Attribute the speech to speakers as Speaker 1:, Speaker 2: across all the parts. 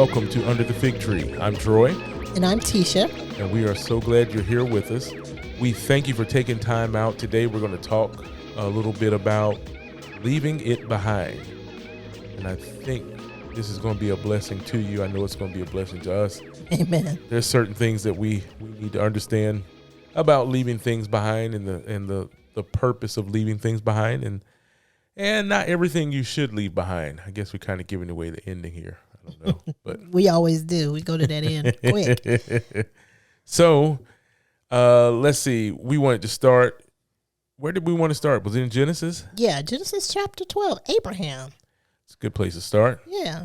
Speaker 1: welcome to Under the Fig Tree. I'm Troy.
Speaker 2: And I'm Teesha.
Speaker 1: And we are so glad you're here with us. We thank you for taking time out. Today we're going to talk a little bit about leaving it behind. And I think this is going to be a blessing to you. I know it's going to be a blessing to us.
Speaker 2: Amen.
Speaker 1: There's certain things that we need to understand about leaving things behind and the purpose of leaving things behind and not everything you should leave behind. I guess we're kind of giving away the ending here. I don't know, but
Speaker 2: we always do. We go to that end quick.
Speaker 1: So, let's see. We wanted to start. Where did we want to start? Was it in Genesis?
Speaker 2: Yeah, Genesis chapter 12. Abraham.
Speaker 1: It's a good place to start.
Speaker 2: Yeah.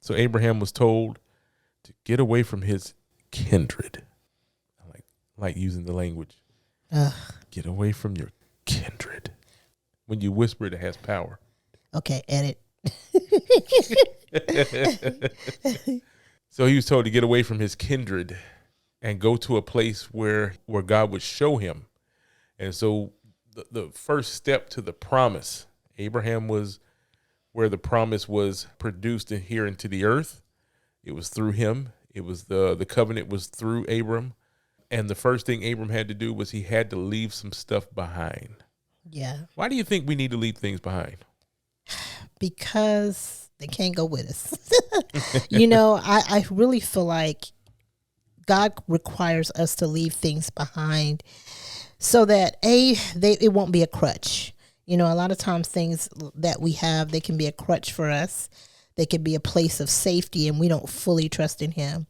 Speaker 1: So Abraham was told to get away from his kindred. I like using the language. Get away from your kindred. When you whisper, it has power.
Speaker 2: Okay, edit.
Speaker 1: So he was told to get away from his kindred and go to a place where God would show him. And so the first step to the promise, Abraham was where the promise was produced here into the earth. It was through him. It was the covenant was through Abram. And the first thing Abram had to do was he had to leave some stuff behind.
Speaker 2: Yeah.
Speaker 1: Why do you think we need to leave things behind?
Speaker 2: Because they can't go with us. I really feel like God requires us to leave things behind so that it won't be a crutch. A lot of times things that we have, they can be a crutch for us. They could be a place of safety and we don't fully trust in him.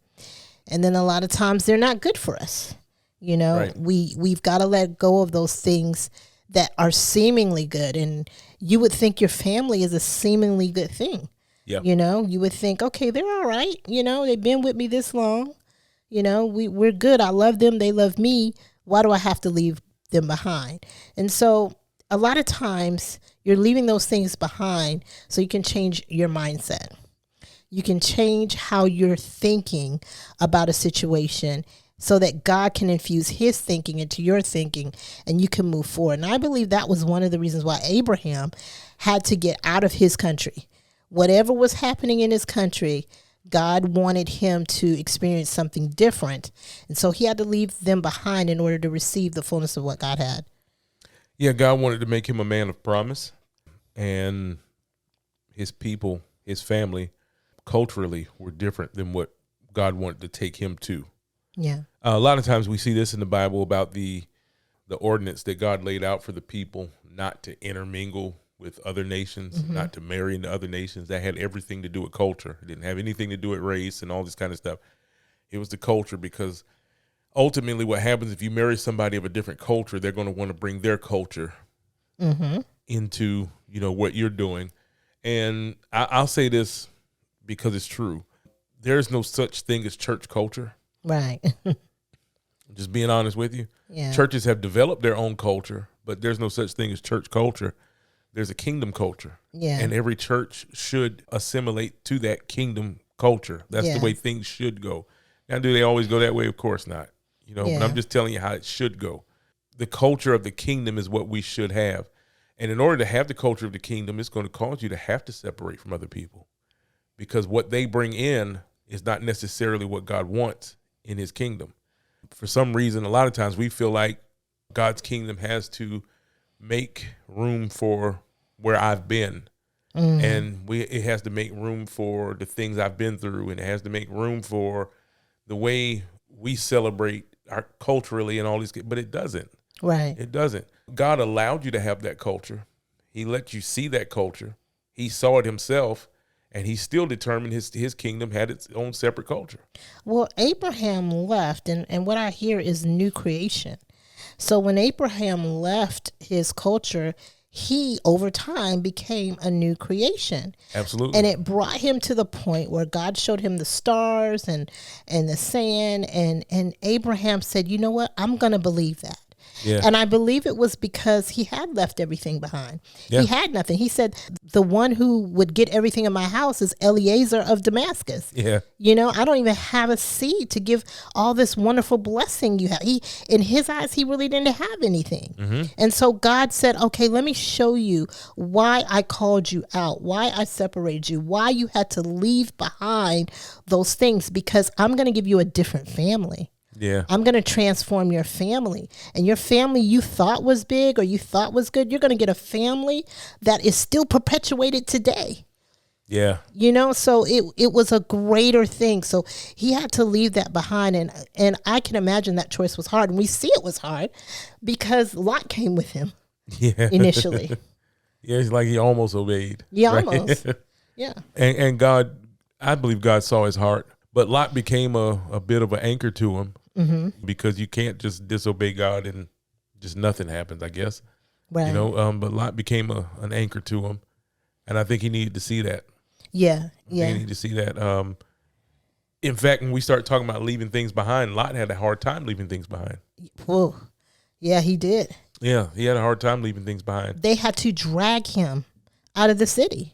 Speaker 2: And then a lot of times they're not good for us.
Speaker 1: Right.
Speaker 2: We've got to let go of those things that are seemingly good. And you would think your family is a seemingly good thing.
Speaker 1: Yeah.
Speaker 2: You would think, okay, they're all right. They've been with me this long. We're good. I love them. They love me. Why do I have to leave them behind? And so a lot of times you're leaving those things behind so you can change your mindset. You can change how you're thinking about a situation so that God can infuse his thinking into your thinking and you can move forward. And I believe that was one of the reasons why Abraham had to get out of his country. Whatever was happening in his country, God wanted him to experience something different. And so he had to leave them behind in order to receive the fullness of what God had.
Speaker 1: Yeah, God wanted to make him a man of promise, and his people, his family, culturally were different than what God wanted to take him to.
Speaker 2: Yeah.
Speaker 1: A lot of times we see this in the Bible about the ordinance that God laid out for the people not to intermingle with other nations, not to marry into other nations. That had everything to do with culture. It didn't have anything to do with race and all this kind of stuff. It was the culture, because ultimately what happens if you marry somebody of a different culture, they're going to want to bring their culture into, what you're doing. And I'll say this because it's true. There's no such thing as church culture.
Speaker 2: Right.
Speaker 1: Just being honest with you.
Speaker 2: Yeah.
Speaker 1: Churches have developed their own culture, but there's no such thing as church culture. There's a kingdom culture.
Speaker 2: Yeah.
Speaker 1: And every church should assimilate to that kingdom culture. That's the way things should go. Now, do they always go that way? Of course not. But I'm just telling you how it should go. The culture of the kingdom is what we should have. And in order to have the culture of the kingdom, it's going to cause you to have to separate from other people, because what they bring in is not necessarily what God wants in his kingdom. For some reason, a lot of times we feel like God's kingdom has to make room for where I've been. And it has to make room for the things I've been through, and it has to make room for the way we celebrate culturally and all these, but it doesn't.
Speaker 2: Right.
Speaker 1: It doesn't. God allowed you to have that culture. He let you see that culture. He saw it himself, and he still determined his kingdom had its own separate culture.
Speaker 2: Well, Abraham left, and what I hear is new creation. So when Abraham left his culture, he, over time, became a new creation.
Speaker 1: Absolutely.
Speaker 2: And it brought him to the point where God showed him the stars and the sand, and Abraham said, you know what, I'm going to believe that.
Speaker 1: Yeah.
Speaker 2: And I believe it was because he had left everything behind.
Speaker 1: Yeah.
Speaker 2: He had nothing. He said, the one who would get everything in my house is Eliezer of Damascus.
Speaker 1: Yeah.
Speaker 2: You know, I don't even have a seed to give all this wonderful blessing you have. In his eyes, he really didn't have anything.
Speaker 1: Mm-hmm.
Speaker 2: And so God said, okay, let me show you why I called you out, why I separated you, why you had to leave behind those things, because I'm going to give you a different family.
Speaker 1: Yeah.
Speaker 2: I'm going to transform your family. And your family you thought was big or you thought was good, you're going to get a family that is still perpetuated today.
Speaker 1: Yeah.
Speaker 2: You know, so it was a greater thing. So he had to leave that behind. And I can imagine that choice was hard. And we see it was hard because Lot came with him initially.
Speaker 1: Yeah, it's like he almost obeyed.
Speaker 2: Yeah,
Speaker 1: right?
Speaker 2: almost. Yeah.
Speaker 1: And God, I believe God saw his heart. But Lot became a bit of an anchor to him, because you can't just disobey God and just nothing happens, I guess.
Speaker 2: Right.
Speaker 1: You know, but Lot became an anchor to him. And I think he needed to see that.
Speaker 2: Yeah. Yeah.
Speaker 1: He needed to see that. In fact, when we start talking about leaving things behind, Lot had a hard time leaving things behind.
Speaker 2: Whoa. Yeah, he did.
Speaker 1: Yeah, he had a hard time leaving things behind.
Speaker 2: They had to drag him out of the city.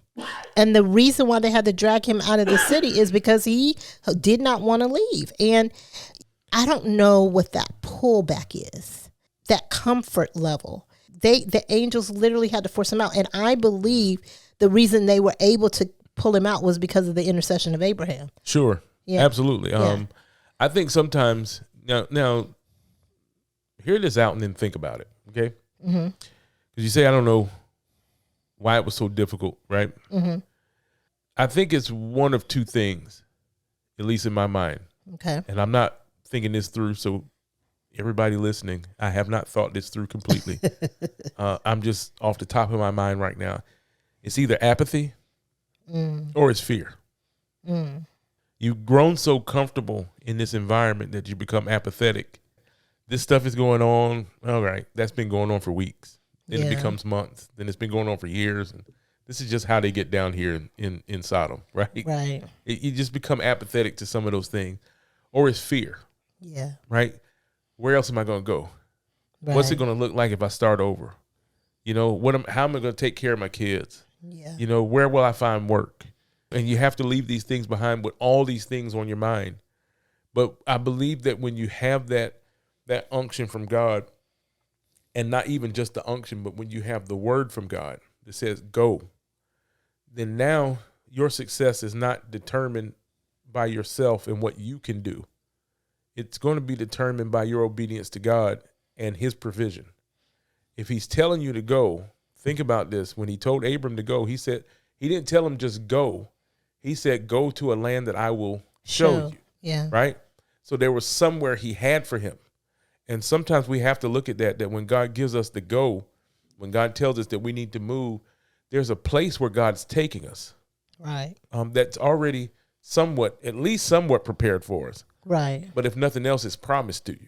Speaker 2: And the reason why they had to drag him out of the city is because he did not want to leave. And I don't know what that pullback is, that comfort level. The angels literally had to force him out. And I believe the reason they were able to pull him out was because of the intercession of Abraham.
Speaker 1: Sure.
Speaker 2: Yeah.
Speaker 1: Absolutely.
Speaker 2: Yeah.
Speaker 1: I think sometimes, now, hear this out and then think about it, okay? Because you say, I don't know why it was so difficult, right?
Speaker 2: Mm-hmm.
Speaker 1: I think it's one of two things, at least in my mind.
Speaker 2: Okay.
Speaker 1: And I'm not thinking this through, so everybody listening, I have not thought this through completely. I'm just off the top of my mind right now. It's either apathy or it's fear. You've grown so comfortable in this environment that you become apathetic. This stuff is going on. All right, that's been going on for weeks. Then it becomes months. Then it's been going on for years. And this is just how they get down here in Sodom, right?
Speaker 2: Right.
Speaker 1: You just become apathetic to some of those things. Or it's fear,
Speaker 2: Yeah.
Speaker 1: right? Where else am I going to go?
Speaker 2: Right.
Speaker 1: What's it going to look like if I start over? You know, how am I going to take care of my kids?
Speaker 2: Yeah.
Speaker 1: You know, where will I find work? And you have to leave these things behind with all these things on your mind. But I believe that when you have that unction from God, and not even just the unction, but when you have the word from God that says go, then now your success is not determined by yourself and what you can do. It's going to be determined by your obedience to God and his provision. If he's telling you to go, think about this. When he told Abram to go, he said, he didn't tell him just go. He said, go to a land that I will show you.
Speaker 2: Yeah.
Speaker 1: Right? So there was somewhere he had for him. And sometimes we have to look at that when God gives us the go, when God tells us that we need to move, there's a place where God's taking us.
Speaker 2: Right.
Speaker 1: That's already at least somewhat prepared for us.
Speaker 2: Right.
Speaker 1: But if nothing else, it's promised to you.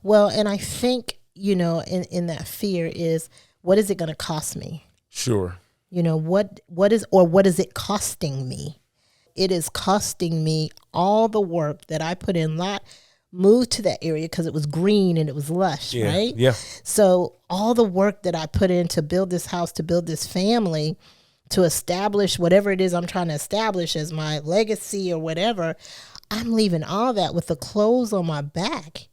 Speaker 2: Well, and I think, in that fear is, what is it going to cost me?
Speaker 1: Sure.
Speaker 2: What is it costing me? It is costing me all the work that I put in. Lot moved to that area because it was green and it was lush, right?
Speaker 1: Yeah.
Speaker 2: So all the work that I put in to build this house, to build this family, to establish whatever it is I'm trying to establish as my legacy or whatever, I'm leaving all that with the clothes on my back,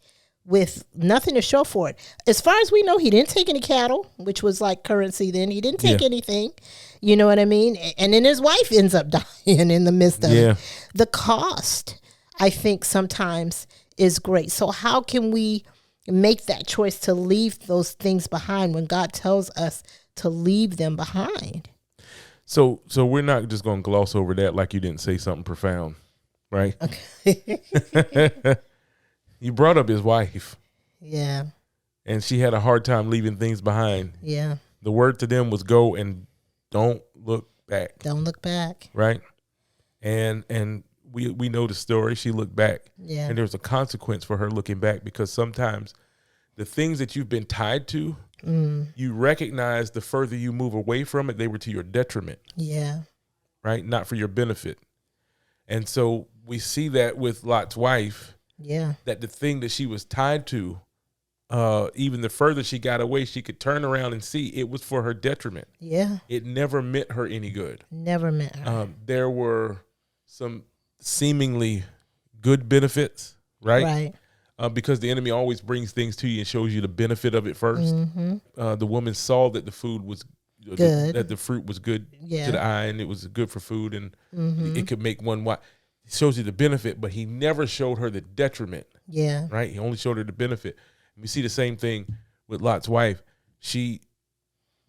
Speaker 2: with nothing to show for it. As far as we know, he didn't take any cattle, which was like currency then. He didn't take anything. You know what I mean? And then his wife ends up dying in the midst of it. The cost, I think, sometimes is great. So how can we make that choice to leave those things behind when God tells us to leave them behind?
Speaker 1: So we're not just going to gloss over that like you didn't say something profound, right? Okay. You brought up his wife.
Speaker 2: Yeah.
Speaker 1: And she had a hard time leaving things behind.
Speaker 2: Yeah.
Speaker 1: The word to them was go and don't look back.
Speaker 2: Don't look back.
Speaker 1: Right? And we know the story. She looked back.
Speaker 2: Yeah.
Speaker 1: And there was a consequence for her looking back, because sometimes the things that you've been tied to, you recognize the further you move away from it, they were to your detriment.
Speaker 2: Yeah.
Speaker 1: Right? Not for your benefit. And so we see that with Lot's wife.
Speaker 2: Yeah.
Speaker 1: That the thing that she was tied to even the further she got away, she could turn around and see it was for her detriment.
Speaker 2: Yeah.
Speaker 1: It never meant her any good.
Speaker 2: Never meant her.
Speaker 1: There were some seemingly good benefits, right?
Speaker 2: Right.
Speaker 1: Because the enemy always brings things to you and shows you the benefit of it first. The woman saw that the food was good, that the fruit was good to the eye, and it was good for food, and it could make one wise. He shows you the benefit, but he never showed her the detriment.
Speaker 2: Yeah.
Speaker 1: Right? He only showed her the benefit. We see the same thing with Lot's wife.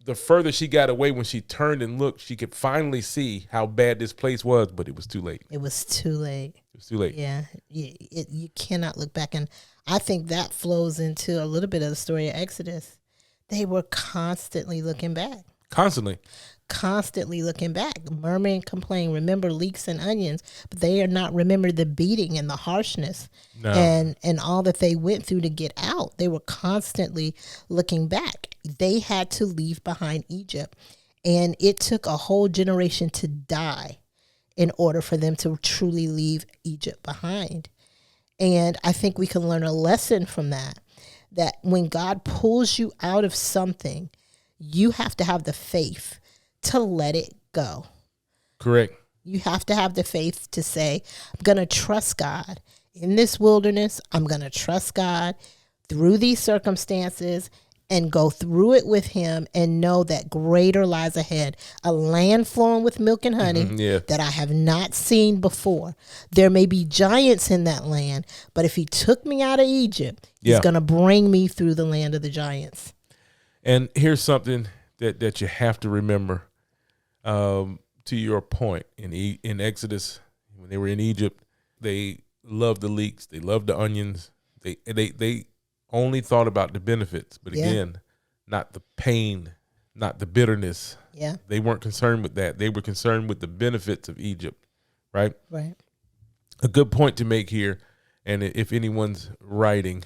Speaker 1: The further she got away, when she turned and looked, she could finally see how bad this place was, but it was too late.
Speaker 2: It was too late.
Speaker 1: It was too late.
Speaker 2: Yeah. You cannot look back. And I think that flows into a little bit of the story of Exodus. They were constantly looking back. Constantly looking back, murmuring, complaining. Remember leeks and onions, but they are not remember the beating and the harshness and all that they went through to get out. They were constantly looking back. They had to leave behind Egypt, and it took a whole generation to die in order for them to truly leave Egypt behind. And I think we can learn a lesson from that when God pulls you out of something, you have to have the faith to let it go.
Speaker 1: Correct.
Speaker 2: You have to have the faith to say, I'm going to trust God in this wilderness. I'm going to trust God through these circumstances and go through it with him and know that greater lies ahead. A land flowing with milk and honey that I have not seen before. There may be giants in that land, but if he took me out of Egypt, he's going to bring me through the land of the giants.
Speaker 1: And here's something that you have to remember. To your point, in Exodus, when they were in Egypt, they loved the leeks, they loved the onions. They only thought about the benefits, but again, not the pain, not the bitterness.
Speaker 2: Yeah,
Speaker 1: they weren't concerned with that. They were concerned with the benefits of Egypt, right?
Speaker 2: Right.
Speaker 1: A good point to make here, and if anyone's writing,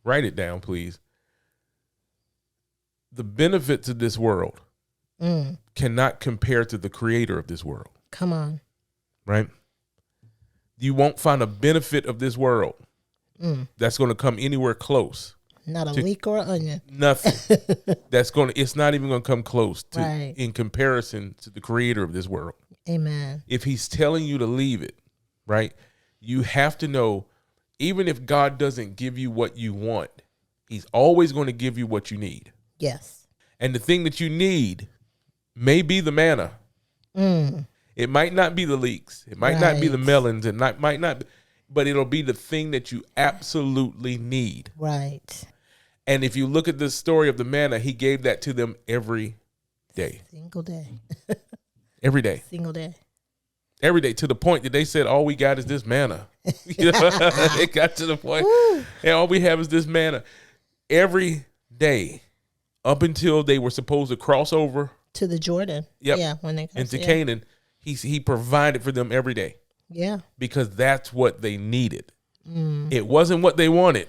Speaker 1: write it down, please. The benefits of this world cannot compare to the creator of this world.
Speaker 2: Come on.
Speaker 1: Right? You won't find a benefit of this world that's going to come anywhere close.
Speaker 2: Not a leek or an onion.
Speaker 1: Nothing. It's not even going to come close to in comparison to the creator of this world.
Speaker 2: Amen.
Speaker 1: If he's telling you to leave it, right? You have to know, even if God doesn't give you what you want, he's always going to give you what you need.
Speaker 2: Yes.
Speaker 1: And the thing that you need may be the manna. It might not be the leeks. It might not be the melons. It might not be, but it'll be the thing that you absolutely need.
Speaker 2: Right.
Speaker 1: And if you look at the story of the manna, he gave that to them every day.
Speaker 2: Single day.
Speaker 1: Every day.
Speaker 2: Single day.
Speaker 1: Every day, to the point that they said, all we got is this manna. It got to the point, and all we have is this manna. Every day, up until they were supposed to cross over
Speaker 2: to the Jordan.
Speaker 1: Yep.
Speaker 2: Yeah, when they
Speaker 1: into Canaan, he provided for them every day.
Speaker 2: Yeah.
Speaker 1: Because that's what they needed. It wasn't what they wanted.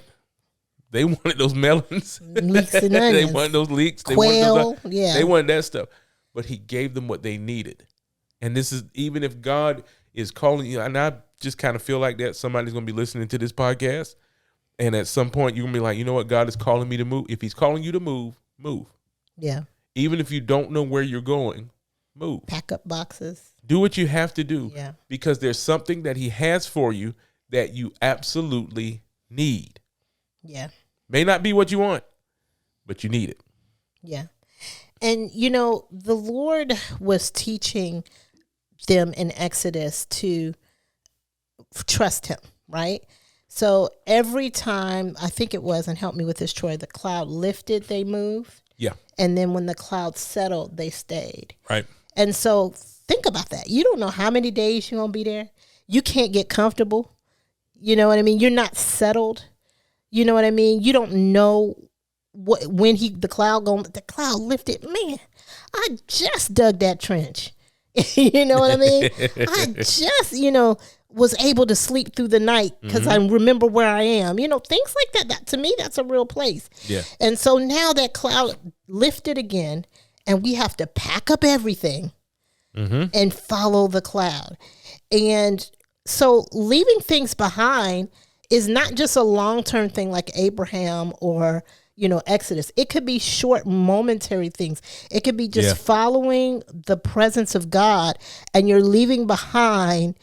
Speaker 1: They wanted those melons.
Speaker 2: Leeks and onions.
Speaker 1: They wanted those leeks.
Speaker 2: Quail.
Speaker 1: They wanted that stuff. But he gave them what they needed. And this is, even if God is calling you, and I just kind of feel like that somebody's going to be listening to this podcast, and at some point you're going to be like, you know what, God is calling me to move. If he's calling you to move, move.
Speaker 2: Yeah.
Speaker 1: Even if you don't know where you're going, move.
Speaker 2: Pack up boxes.
Speaker 1: Do what you have to do.
Speaker 2: Yeah.
Speaker 1: Because there's something that he has for you that you absolutely need.
Speaker 2: Yeah.
Speaker 1: May not be what you want, but you need it.
Speaker 2: Yeah. And, the Lord was teaching them in Exodus to trust him, right? So every time, I think it was, and help me with this, Troy, the cloud lifted, they moved.
Speaker 1: Yeah.
Speaker 2: And then when the cloud settled, they stayed.
Speaker 1: Right.
Speaker 2: And so think about that. You don't know how many days you're going to be there. You can't get comfortable. You know what I mean? You're not settled. You know what I mean? You don't know when the cloud lifted. Man, I just dug that trench. You know what I mean? I just, was able to sleep through the night because I remember where I am. Things like that. To me, that's a real place.
Speaker 1: Yeah.
Speaker 2: And so now that cloud lifted again, and we have to pack up everything and follow the cloud. And so leaving things behind is not just a long-term thing like Abraham or, Exodus. It could be short, momentary things. It could be just following the presence of God, and you're leaving behind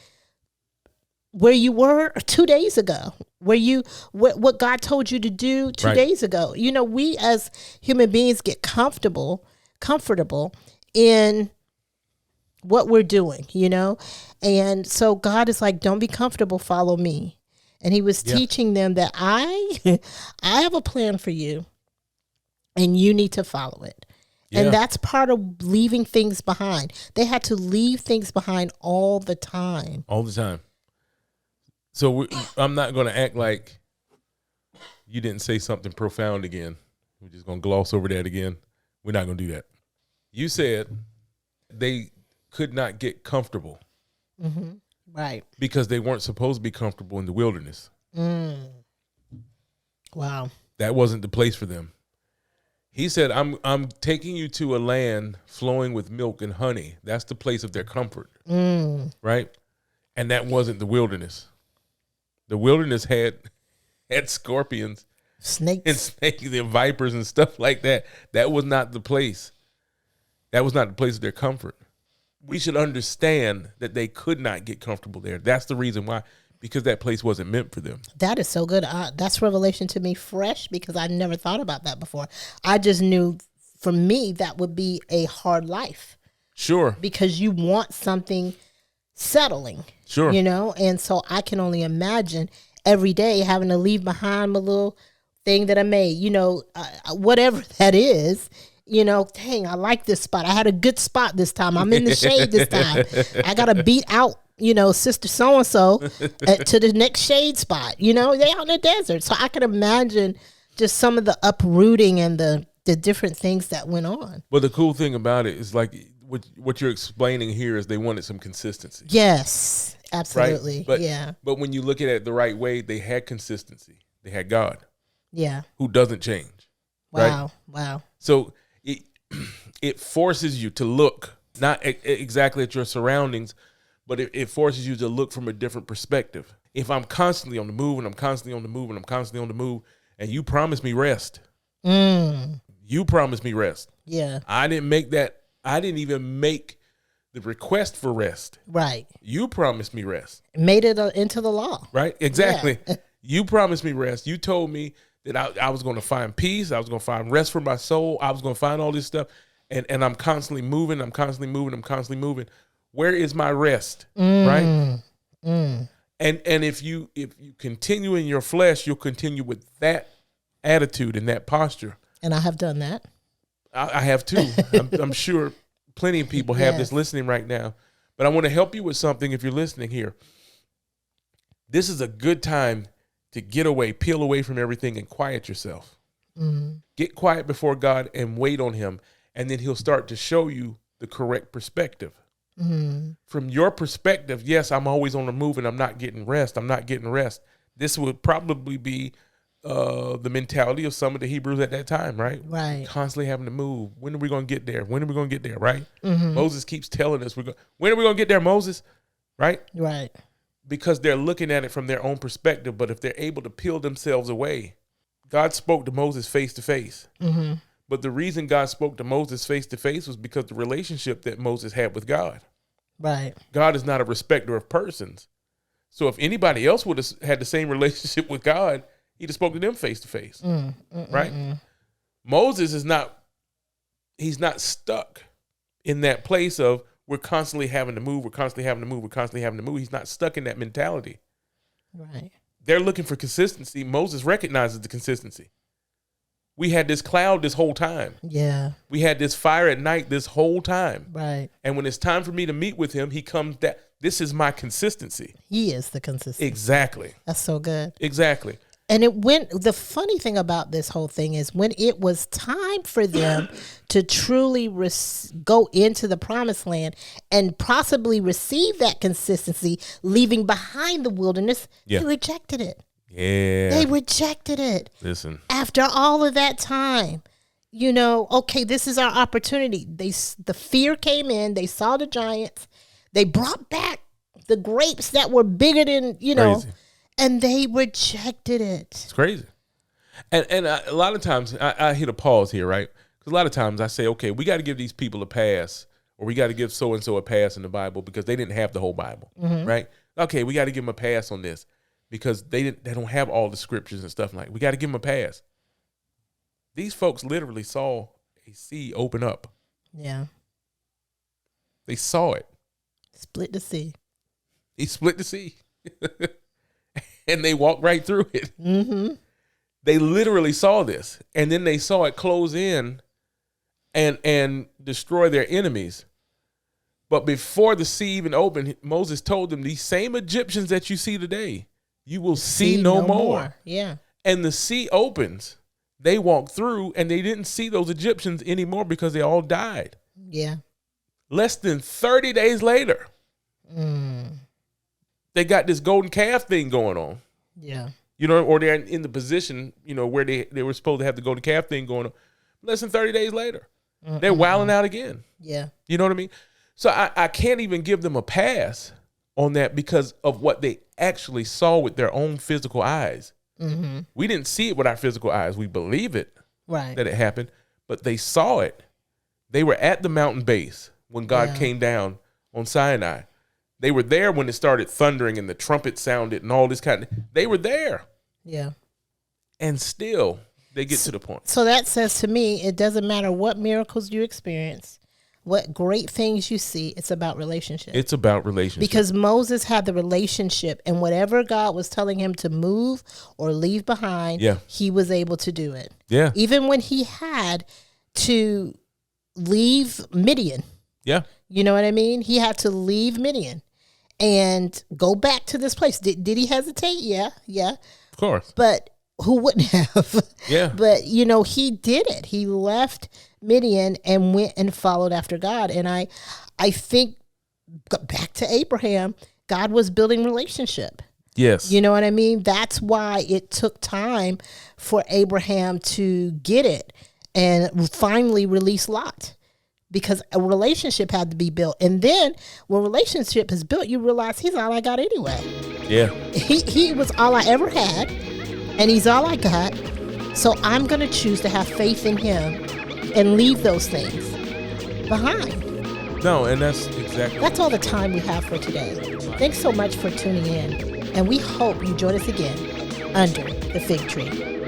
Speaker 2: where you were 2 days ago, what God told you to do 2 days ago. We as human beings get comfortable in what we're doing, and so God is like, don't be comfortable, follow me. And he was teaching them that I have a plan for you, and you need to follow it. Yeah. And that's part of leaving things behind. They had to leave things behind all the time.
Speaker 1: All the time. So I'm not going to act like you didn't say something profound again. We're just going to gloss over that again. We're not going to do that. You said they could not get comfortable.
Speaker 2: Mm-hmm. Right.
Speaker 1: Because they weren't supposed to be comfortable in the wilderness.
Speaker 2: Wow.
Speaker 1: That wasn't the place for them. He said, I'm taking you to a land flowing with milk and honey. That's the place of their comfort. Right? And that wasn't the wilderness. The wilderness had scorpions,
Speaker 2: snakes
Speaker 1: and vipers and stuff like that. That was not the place. That was not the place of their comfort. We should understand that they could not get comfortable there. That's the reason why, because that place wasn't meant for them.
Speaker 2: That is so good. That's revelation to me, fresh, because I never thought about that before. I just knew, for me, that would be a hard life.
Speaker 1: Sure.
Speaker 2: Because you want something settling.
Speaker 1: Sure.
Speaker 2: And so I can only imagine every day having to leave behind my little thing that I made, whatever that is. Dang, I like this spot. I had a good spot this time. I'm in the shade this time. I got to beat out, sister so-and-so to the next shade spot. They out in the desert. So I can imagine just some of the uprooting and the different things that went on.
Speaker 1: Well, the cool thing about it is like what you're explaining here is they wanted some consistency.
Speaker 2: Yes, absolutely.
Speaker 1: Right? But when you look at it the right way, they had consistency. They had God.
Speaker 2: Yeah.
Speaker 1: Who doesn't change.
Speaker 2: Wow.
Speaker 1: Right?
Speaker 2: Wow.
Speaker 1: So it forces you to look not exactly at your surroundings, but it forces you to look from a different perspective. If I'm constantly on the move and I'm constantly on the move and I'm constantly on the move, and you promised me rest. You promised me rest.
Speaker 2: Yeah.
Speaker 1: I didn't even make the request for rest.
Speaker 2: Right.
Speaker 1: You promised me rest.
Speaker 2: Made it into the law.
Speaker 1: Right? Exactly. Yeah. You promised me rest. You told me that I was going to find peace. I was going to find rest for my soul. I was going to find all this stuff. And I'm constantly moving. I'm constantly moving. Where is my rest? Right? And if you continue in your flesh, you'll continue with that attitude and that posture.
Speaker 2: And I have done that.
Speaker 1: I have too. I'm sure plenty of people have this listening right now. But I want to help you with something if you're listening here. This is a good time to get away, peel away from everything and quiet yourself. Get quiet before God and wait on him. And then he'll start to show you the correct perspective. From your perspective, yes, I'm always on the move and I'm not getting rest. This would probably be the mentality of some of the Hebrews at that time, right?
Speaker 2: Right.
Speaker 1: Constantly having to move. When are we going to get there? When are we going to get there, right? Moses keeps telling us, when are we going to get there, Moses? Right?
Speaker 2: Right.
Speaker 1: Because they're looking at it from their own perspective. But if they're able to peel themselves away, God spoke to Moses face to face. But the reason God spoke to Moses face to face was because the relationship that Moses had with God.
Speaker 2: Right.
Speaker 1: God is not a respecter of persons. So if anybody else would have had the same relationship with God, he'd have spoken to them face to face. Right? Moses is not, he's not stuck in that place of we're constantly having to move, He's not stuck in that mentality.
Speaker 2: Right.
Speaker 1: They're looking for consistency. Moses recognizes the consistency. We had this cloud this whole time.
Speaker 2: Yeah.
Speaker 1: We had this fire at night this whole time.
Speaker 2: Right.
Speaker 1: And when it's time for me to meet with him, he comes that this is my consistency.
Speaker 2: He is the consistency.
Speaker 1: Exactly.
Speaker 2: That's so good.
Speaker 1: Exactly.
Speaker 2: And the funny thing about this whole thing is when it was time for them to truly go into the promised land and possibly receive that consistency, leaving behind the wilderness, they rejected it.
Speaker 1: Yeah.
Speaker 2: They rejected it.
Speaker 1: Listen.
Speaker 2: After all of that time, okay, this is our opportunity. The fear came in. They saw the giants. They brought back the grapes that were bigger than,
Speaker 1: Crazy.
Speaker 2: and they rejected it.
Speaker 1: It's crazy. And a lot of times I hit a pause here, right? Because a lot of times I say, okay, we got to give these people a pass, or we got to give so and so a pass in the Bible because they didn't have the whole Bible, right? Okay, we got to give them a pass on this because they don't have all the scriptures and stuff like that. We got to give them a pass. These folks literally saw a sea open up.
Speaker 2: Yeah.
Speaker 1: They saw it.
Speaker 2: Split the sea.
Speaker 1: He split the sea. And they walked right through it.
Speaker 2: Mm-hmm.
Speaker 1: They literally saw this. And then they saw it close in and destroy their enemies. But before the sea even opened, Moses told them, these same Egyptians that you see today, you will see no more.
Speaker 2: Yeah.
Speaker 1: And the sea opens. They walked through and they didn't see those Egyptians anymore because they all died.
Speaker 2: Yeah.
Speaker 1: Less than 30 days later, they got this golden calf thing going on.
Speaker 2: Yeah.
Speaker 1: You know, or they're in the position, you know, where they were supposed to have the golden calf thing going on. Less than 30 days later, they're wilding out again.
Speaker 2: Yeah.
Speaker 1: You know what I mean? So I can't even give them a pass on that because of what they actually saw with their own physical eyes. Mm-hmm. We didn't see it with our physical eyes. We believe it,
Speaker 2: right,
Speaker 1: that it happened, but they saw it. They were at the mountain base when God came down on Sinai. They were there when it started thundering and the trumpet sounded and all this kind of. They were there.
Speaker 2: Yeah.
Speaker 1: And still, they get to the point.
Speaker 2: So that says to me, it doesn't matter what miracles you experience, what great things you see, it's about relationship.
Speaker 1: It's about relationship.
Speaker 2: Because Moses had the relationship, and whatever God was telling him to move or leave behind, he was able to do it.
Speaker 1: Yeah.
Speaker 2: Even when he had to leave Midian.
Speaker 1: Yeah.
Speaker 2: You know what I mean? He had to leave Midian and go back to this place. Did he hesitate? Yeah. Yeah.
Speaker 1: Of course.
Speaker 2: But who wouldn't have?
Speaker 1: Yeah.
Speaker 2: But, you know, he did it. He left Midian and went and followed after God. And I think, back to Abraham, God was building relationship.
Speaker 1: Yes.
Speaker 2: You know what I mean? That's why it took time for Abraham to get it and finally release Lot. Because a relationship had to be built. And then when relationship is built, you realize he's all I got anyway.
Speaker 1: Yeah.
Speaker 2: He was all I ever had, and he's all I got. So I'm going to choose to have faith in him and leave those things behind.
Speaker 1: No, and that's
Speaker 2: all the time we have for today. Thanks so much for tuning in, and we hope you join us again under the fig tree.